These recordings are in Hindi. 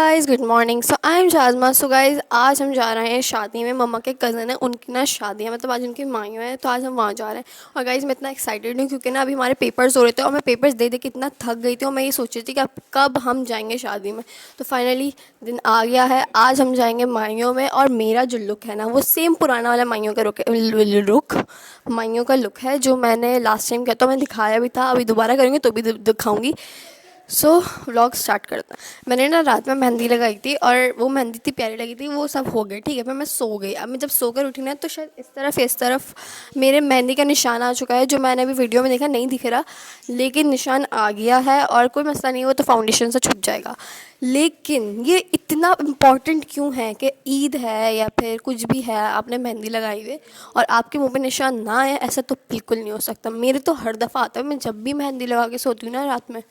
Guys, good morning. So I am Shazma. So guys, आज हम जा रहे हैं शादी में। मम्मा के कज़न है, उनकी ना शादी है, मतलब आज उनकी माइयों है, तो आज हम वहाँ जा रहे हैं। और गाइस, मैं इतना एक्साइटेड हूँ क्योंकि ना अभी हमारे पेपर्स हो रहे थे और मैं पेपर्स दे दे के इतना थक गई थी और मैं ये सोच रही थी कि अब कब हम जाएंगे शादी में। तो फाइनली दिन आ गया है, आज हम जाएंगे माइयों में। और मेरा जो लुक है ना, वो सेम पुराना वाला माइयों का रुख माइयों का लुक है जो मैंने लास्ट टाइम किया, तो मैं दिखाया भी था, अभी दोबारा करेंगे तो भी दिखाऊंगी। सो व्लॉग स्टार्ट करते हैं। मैंने ना रात में मेहंदी लगाई थी और वो मेहंदी इतनी प्यारी लगी थी, वो सब हो गई, ठीक है। फिर मैं सो गई। अब मैं जब सोकर उठी ना, तो शायद इस तरफ मेरे मेहंदी का निशान आ चुका है, जो मैंने अभी वीडियो में देखा नहीं दिख रहा, लेकिन निशान आ गया है। और कोई मसला नहीं, वो तो फाउंडेशन से छुप जाएगा। लेकिन ये इतना इम्पॉर्टेंट क्यों है कि ईद है या फिर कुछ भी है, आपने मेहंदी लगाई हुई और आपके मुंह पे निशान ना आए, ऐसा तो बिल्कुल नहीं हो सकता। मेरे तो हर दफ़ा आता है, मैं जब भी मेहंदी लगा के सोती हूँ ना रात में,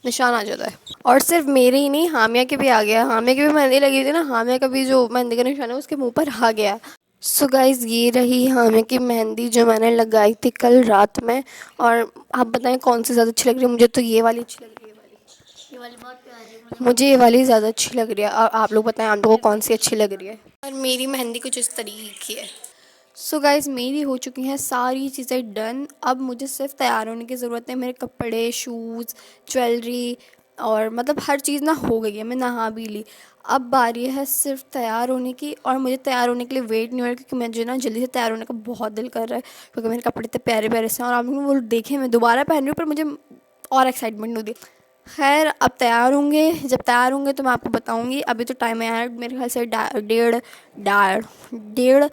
निशान आ जाता है। और सिर्फ मेरे ही नहीं, हामिया के भी आ गया। हामिया की भी मेहंदी लगी थी ना, हामिया का भी जो मेहंदी का निशान है उसके मुंह पर आ गया। सो गाइज़, ये रही हामिया की मेहंदी जो मैंने लगाई थी कल रात में। और आप बताएं कौन सी ज़्यादा अच्छी लग रही है? मुझे तो ये वाली अच्छी लग रही है। ये वाली बहुत प्यारी है, मुझे ये वाली ज़्यादा अच्छी लग रही है। और आप लोग बताएं, आप लोगों को कौन सी अच्छी लग रही है? और मेरी मेहंदी कुछ इस तरीके की है। सो गाइज़, मेरी हो चुकी हैं सारी चीज़ें डन। अब मुझे सिर्फ तैयार होने की ज़रूरत है। मेरे कपड़े, शूज़, ज्वेलरी और मतलब हर चीज़ ना हो गई है। मैं नहा भी ली। अब बारी है सिर्फ तैयार होने की। और मुझे तैयार होने के लिए वेट नहीं हो रहा, क्योंकि मुझे ना जल्दी से तैयार होने का बहुत दिल कर रहा है, क्योंकि मेरे कपड़े इतने प्यारे प्यारे से हैं। और आप लोग वो देखें, मैं दोबारा पहन रही हूँ, पर मुझे और एक्साइटमेंट होती है। खैर, अब तैयार होंगे, जब तैयार होंगे तो मैं आपको बताऊंगी। अभी तो टाइम है यार, मेरे ख्याल से डेढ़ डेढ़ डेढ़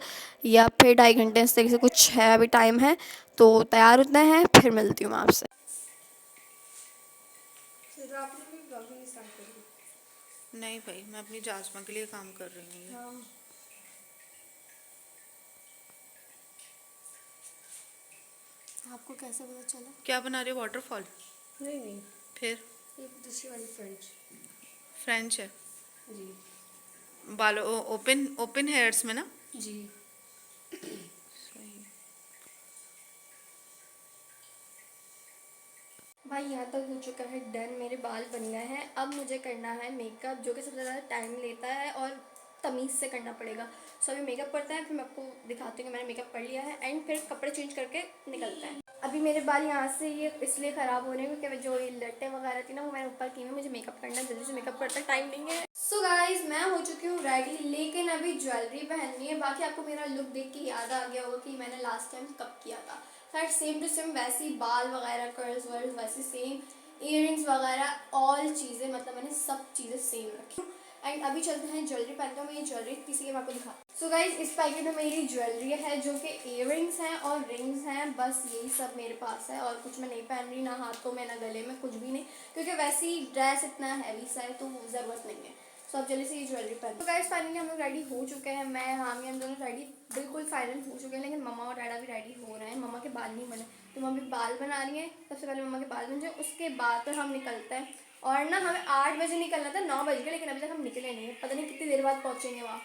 या फिर 2.5 घंटे, इस तरीके से कुछ है, अभी टाइम है। तो तैयार होते हैं, फिर मिलती हूँ मैं आपसे। नहीं भाई, मैं अपनी जाजमा के लिए काम कर रही हूँ। हाँ। आपको कैसे पता चला? क्या बना रहे हो? वाटरफॉल? नहीं नहीं, फिर ये दूसरी वाली फ्रेंच। फ्रेंच है? जी। बालों ओपन ओपन हेयर्स में ना? जी। सही। भाई, यहाँ तक हो चुका है डन, मेरे बाल बन गए हैं। अब मुझे करना है मेकअप, जो कि सबसे ज़्यादा टाइम लेता है और तमीज़ से करना पड़ेगा। सो अभी मेकअप करता है, फिर मैं आपको दिखाती हूँ कि मैंने मेकअप कर लिया है, एंड फिर कपड़े चेंज करके निकलता है। अभी मेरे बाल यहाँ से ये इसलिए ख़राब हो रहे हैं क्योंकि जो ये लट्टें वगैरह थी ना, वो मैंने ऊपर की हुई। मुझे मेकअप करना है, जल्दी से मेकअप करता टाइम नहीं है। सो गाइज, मैं हो चुकी हूँ रेडी, लेकिन अभी ज्वेलरी पहननी है। बाकी आपको मेरा लुक देख के याद आ गया होगा कि मैंने लास्ट टाइम कब किया था। खैर, सेम टू सेम वैसी बाल वगैरह, कर्ल्स वर्ल्स वैसे सेम, इयररिंग्स वगैरह ऑल चीज़ें, मतलब मैंने सब चीज़ें सेम रखी। एंड अभी चलते हैं ज्वेलरी पहनते हैं। मैं ये ज्वेलरी किसी के मैं आपको दिखा। सो गाइज, इस पैकेट में मेरी ज्वेलरी है, जो कि इयररिंग्स हैं और रिंग्स हैं। बस यही सब मेरे पास है, और कुछ मैं नहीं पहन रही, ना हाथों में ना गले में, कुछ भी नहीं, क्योंकि वैसी ड्रेस इतना हैवी सा है तो ज़रूरत नहीं है। सो अब जल्दी से ये ज्वेलरी पहन। तो गाइस, फाइनली हम लोग रेडी हो चुके हैं। मैं, हामी, हम दोनों रेडी बिल्कुल फाइनल हो चुके हैं, लेकिन मम्मा और डैडा भी रेडी हो रहे हैं। मम्मा के बाल नहीं बने, तो मम्मी बाल बना रही हैं। सबसे पहले मम्मा के बाल बन जाए, उसके बाद फिर हम निकलते हैं। और ना हमें 8 बजे निकलना था, 9 बज गए, लेकिन अभी तक हम निकले नहीं है। पता नहीं कितनी देर बाद पहुँचेंगे वहाँ।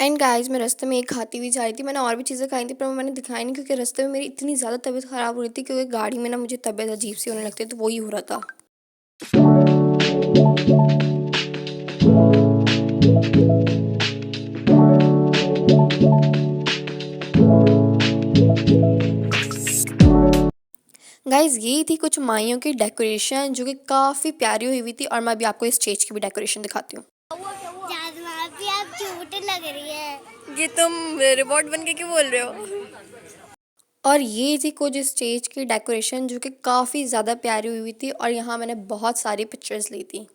एंड गाइस, मैं रास्ते में एक खाती हुई जा रही थी। मैंने और भी चीज़ें खाई थी, पर मैंने दिखाई नहीं, क्योंकि रास्ते में मेरी इतनी ज़्यादा तबीयत ख़राब हो रही थी, क्योंकि गाड़ी में ना मुझे तबीयत अजीब सी होने लगती है, तो वही हो रहा था। गाइज़, यही थी कुछ माइयों की डेकोरेशन, जो कि काफ़ी प्यारी हुई थी। और मैं अभी आपको इस स्टेज की भी डेकोरेशन दिखाती हूँ। जाजमा भी आप क्यूट लग रही है। ये तुम रोबोट बन के क्यों बोल रहे हो? और ये थी कुछ स्टेज की डेकोरेशन, जो कि काफ़ी ज़्यादा प्यारी हुई थी। और यहाँ मैंने बहुत सारी पिक्चर्स ली थी।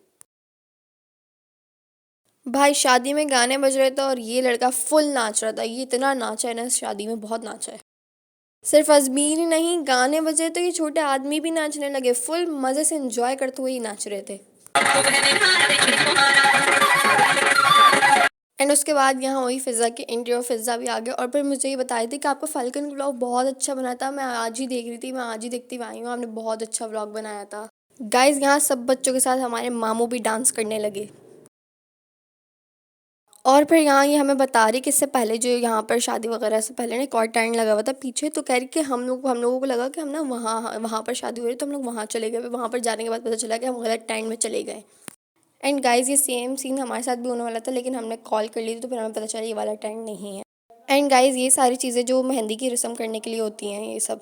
भाई, शादी में गाने बज रहे थे और ये लड़का फुल नाच रहा था। ये इतना नाचा है ना इस शादी में, बहुत नाचा है। सिर्फ अजमीर ही नहीं, गाने बजे तो ये छोटे आदमी भी नाचने लगे। फुल मज़े से एंजॉय करते हुए ही नाच रहे थे। एंड उसके बाद यहाँ हुई फ़िज़ा की एंट्री, और फ़िज़ा भी आ गया। और फिर मुझे ये बताई थी कि आपका फ़ाल्कन व्लॉग बहुत अच्छा बना था। मैं आज ही देख रही थी, मैं आज ही देखती हुई आई हूँ, आपने बहुत अच्छा व्लॉग बनाया था। गाइज़, यहाँ सब बच्चों के साथ हमारे मामू भी डांस करने लगे। और फिर यहाँ ये हमें बता रही कि इससे पहले जो यहाँ पर शादी वगैरह से पहले ना एक और टेंट लगा हुआ था पीछे, तो कह रही कि हम लोगों को लगा कि हम ना वहाँ वहाँ पर शादी हो रही है, तो हम लोग वहाँ चले गए। वहाँ पर जाने के बाद पता चला कि हम गलत टेंट में चले गए। एंड गाइज ये सेम सीन हमारे साथ भी होने वाला था, लेकिन हमने कॉल कर ली थी तो फिर हमें पता चला ये वाला टेंट नहीं है। एंड गाइज ये सारी चीज़ें जो मेहंदी की रस्म करने के लिए होती हैं ये सब।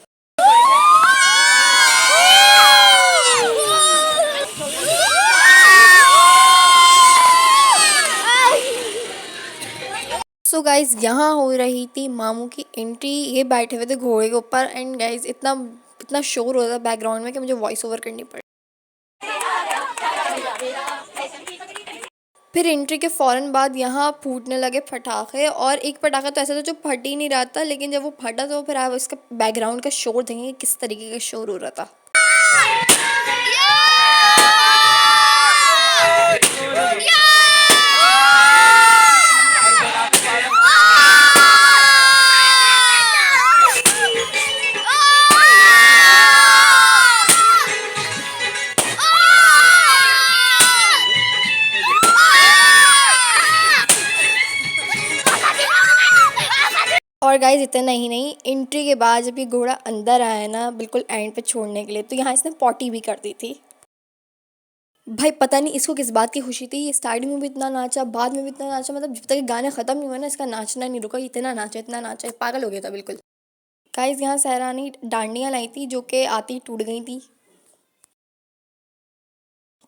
सो गाइज यहाँ हो रही थी मामू की एंट्री। ये बैठे हुए थे घोड़े के ऊपर एंड गाइज इतना इतना शोर हो रहा था बैकग्राउंड में कि मुझे वॉइस ओवर करनी पड़ी। फिर एंट्री के फ़ौरन बाद यहाँ फूटने लगे पटाखे, और एक पटाखा तो ऐसा था जो फट ही नहीं रहा था, लेकिन जब वो फटा तो फिर आप इसका बैकग्राउंड का शोर देखेंगे किस तरीके का शोर हो रहा था। और गाइज इतना ही नहीं, एंट्री के बाद जब ये घोड़ा अंदर आया ना बिल्कुल एंड पे छोड़ने के लिए, तो यहाँ इसने पॉटी भी कर दी थी। भाई पता नहीं इसको किस बात की खुशी थी, ये स्टार्टिंग में भी इतना नाचा, बाद में भी इतना नाचा, मतलब जब तक ये गाना ख़त्म नहीं हुआ ना इसका नाचना नहीं रुका, इतना नाचा, पागल हो गया था बिल्कुल। गाइज यहाँ सहरानी डांडियाँ लाई थी जो कि आती टूट गई थी।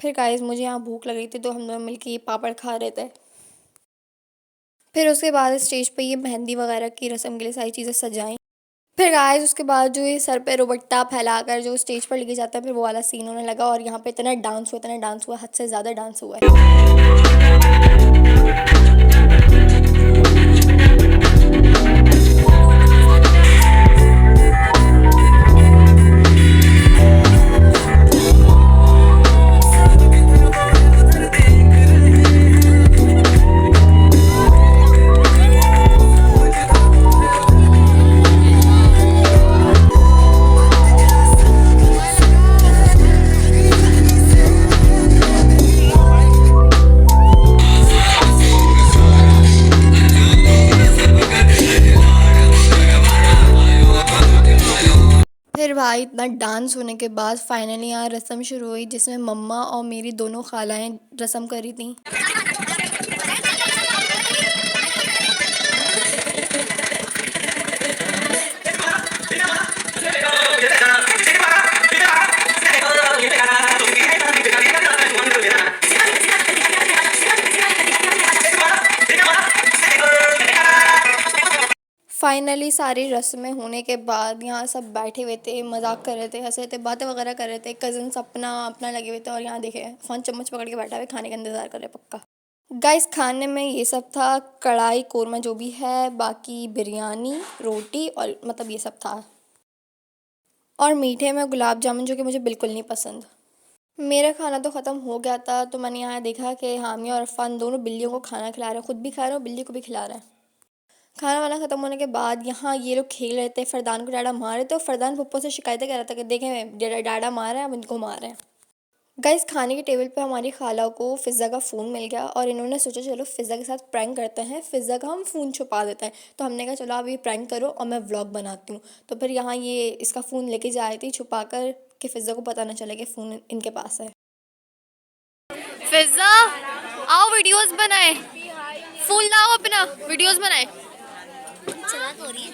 फिर गाइज मुझे यहाँ भूख लग रही थी तो हम दोनों मिलकर ये पापड़ खा रहे थे। फिर उसके बाद स्टेज पे ये मेहंदी वगैरह की रस्म के लिए सारी चीज़ें सजाई। फिर गाइस उसके बाद जो ये सर पे रुबट्टा फैलाकर जो स्टेज पर लेके जाता है फिर वो वाला सीन होने लगा, और यहाँ पे इतना डांस हुआ, हद से ज़्यादा डांस हुआ है। फिर भाई इतना डांस होने के बाद फाइनली यहाँ रस्म शुरू हुई, जिसमें मम्मा और मेरी दोनों खालाएं रस्म करी थी। फाइनली सारी रस्में होने के बाद यहाँ सब बैठे हुए थे, मजाक कर रहे थे, हंस रहे थे, बातें वगैरह कर रहे थे। कज़न्स अपना अपना लगे हुए थे और यहाँ देखे फ़ोन चम्मच पकड़ के बैठा हुआ खाने का इंतज़ार कर रहे पक्का। गाइस खाने में ये सब था, कढ़ाई कोरमा जो भी है, बाकी बिरयानी, रोटी और मतलब ये सब था, और मीठे में गुलाब जामुन जो कि मुझे बिल्कुल नहीं पसंद। मेरा खाना तो ख़त्म हो गया था तो मैंने यहाँ देखा कि हामिया और अरफान दोनों बिल्लियों को खाना खिला रहे हैं, ख़ुद भी खा रहे हैं और बिल्ली को भी खिला रहे हैं। खाना वाना ख़त्म होने के बाद यहाँ ये लोग खेल रहे थे, फरदान को डाडा मार रहे थे, और फरदान पप्पो से शिकायतें कर रहा था कि देखें डाडा मार रहा है, अब इनको मार रहे हैं। गाइस खाने के टेबल पे हमारी खाला को फ़िज़्ज़ा का फ़ोन मिल गया और इन्होंने सोचा चलो फ़िज़्ज़ा के साथ प्रैंक करते हैं, फ़िज़्ज़ा का हम फ़ोन छुपा देते हैं। तो हमने कहा चलो आप ये प्रैंक करो और मैं व्लॉग बनाती हूँ। तो फिर यहाँ ये इसका फ़ोन लेके जा रही थी छुपा कर कि फ़िज़्ज़ा को पता ना चले कि फ़ोन इनके पास है। फिजा आओ वीडियोस बनाए, फूल लाओ अपना वीडियोस बनाए। चला तो रही है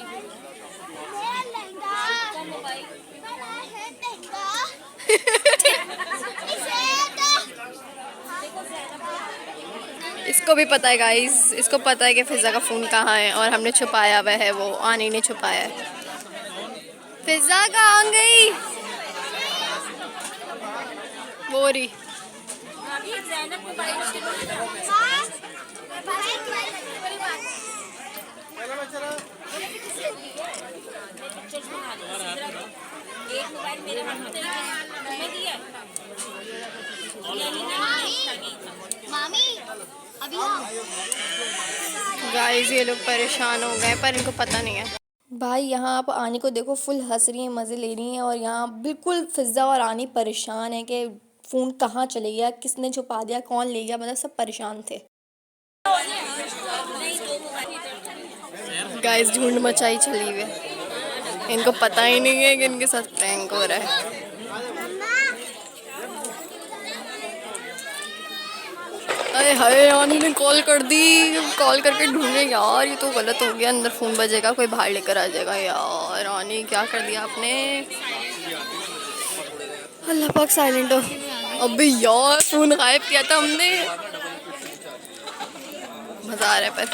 इसको भी पता है गाइस, इसको पता है कि फ़िज़्ज़ा का फ़ोन कहाँ है और हमने छुपाया हुआ है, वो आनी ने छुपाया है। फ़िज़्ज़ा कहाँ गई? वो रही। मामी अभी आओ। गाइस ये लोग परेशान हो गए पर इनको पता नहीं है। भाई यहाँ आप आनी को देखो, फुल हंस रही हैं, मज़े ले रही हैं, और यहाँ बिल्कुल फ़िज़्ज़ा और आनी परेशान है कि फ़ोन कहाँ चले गया, किसने छुपा दिया, कौन ले गया, मतलब सब परेशान थे। गाइस झुंड मचाई चली हुई है, इनको पता ही नहीं है कि इनके साथ प्रैंक हो रहा है। अरे हाय रानी ने कॉल कर दी, कॉल करके ढूंढे यार, ये तो गलत हो गया, अंदर फ़ोन बजेगा, कोई बाहर लेकर आ जाएगा यार। रानी क्या कर दिया आपने, अल्लाह पाक साइलेंट हो। अबे यार फ़ोन गायब किया था हमने, मज़ा आ रहा है पर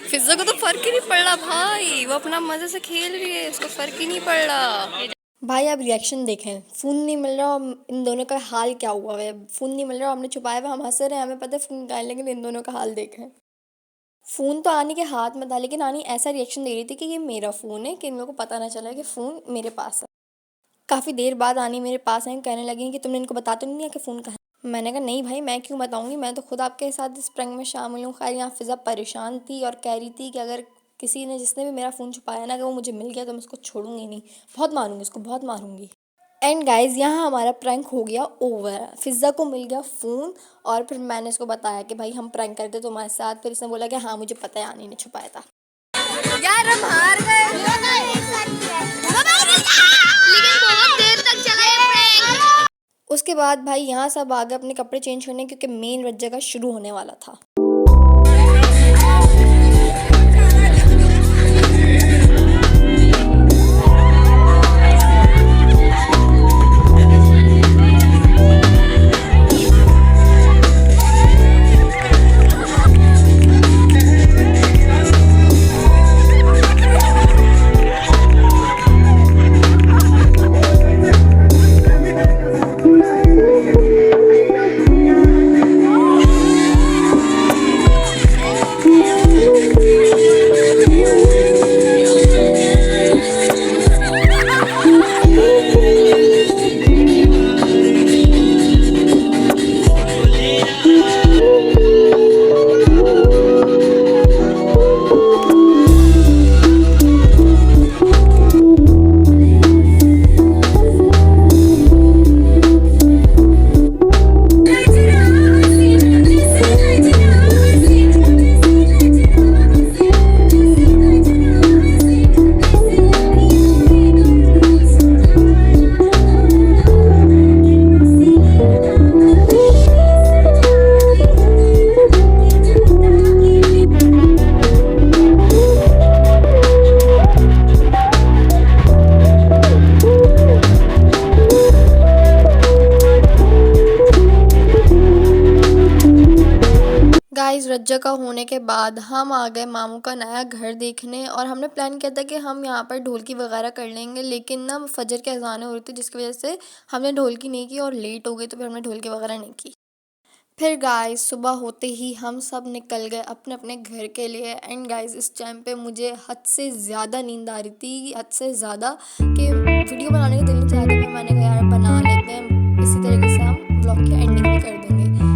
फिजा को तो फ़र्क ही नहीं पड़ रहा भाई, वो अपना मज़े से खेल रही है, उसको फ़र्क ही नहीं पड़ रहा। भाई आप रिएक्शन देखें, फ़ोन नहीं मिल रहा और इन दोनों का हाल क्या हुआ है। फ़ोन नहीं मिल रहा, हमने छुपाया हुआ, हम हंस रहे हैं, हमें पता है फ़ोन कहाँ है, लेकिन इन दोनों का हाल देखें। फ़ोन तो आनी के हाथ में था, लेकिन आनी ऐसा रिएक्शन दे रही थी कि ये मेरा फ़ोन है, कि इन लोगों को पता ना चला कि फ़ोन मेरे पास है। काफ़ी देर बाद आनी मेरे पास आई, कहने लगी कि तुमने इनको बता तो नहीं दिया कि फ़ोन कहाँ है। मैंने कहा नहीं भाई, मैं क्यों बताऊंगी, मैं तो खुद आपके साथ इस प्रैंक में शामिल हूँ। खैर यहाँ फ़िज़ा परेशान थी और कह रही थी कि अगर किसी ने, जिसने भी मेरा फ़ोन छुपाया ना, अगर वो मुझे मिल गया तो मैं उसको छोड़ूंगी नहीं, बहुत मारूंगी उसको, बहुत मारूंगी। एंड गाइज यहाँ हमारा प्रैंक हो गया ओवर, फ़िज़ा को मिल गया फ़ोन और फिर मैंने उसको बताया कि भाई हम प्रैंक करते तुम्हारे साथ, फिर इसने बोला कि हाँ मुझे पता है आनी ने छुपाया था। यार हम हार गए, लेकिन बहुत देर तक चला ये प्रैंक। उसके बाद भाई यहाँ सब आ गए अपने कपड़े चेंज करने, क्योंकि मेन जगह शुरू होने वाला था। गाइस रज्जा का होने के बाद हम आ गए मामू का नया घर देखने, और हमने प्लान किया था कि हम यहाँ पर ढोलकी वगैरह कर लेंगे, लेकिन ना फजर की अज़ानें हो रही थी, जिसकी वजह से हमने ढोलकी नहीं की और लेट हो गई, तो फिर हमने ढोलकी वगैरह नहीं की। फिर गाइस सुबह होते ही हम सब निकल गए अपने अपने घर के लिए। एंड गाइस इस टाइम पे मुझे हद से ज़्यादा नींद आ रही थी, हद से ज़्यादा, कि वीडियो बनाने का दिल नहीं चाहता था। मैंने कहा यार बना लेते हैं, इसी तरीके से हम ब्लॉग की एंडिंग भी कर देंगे।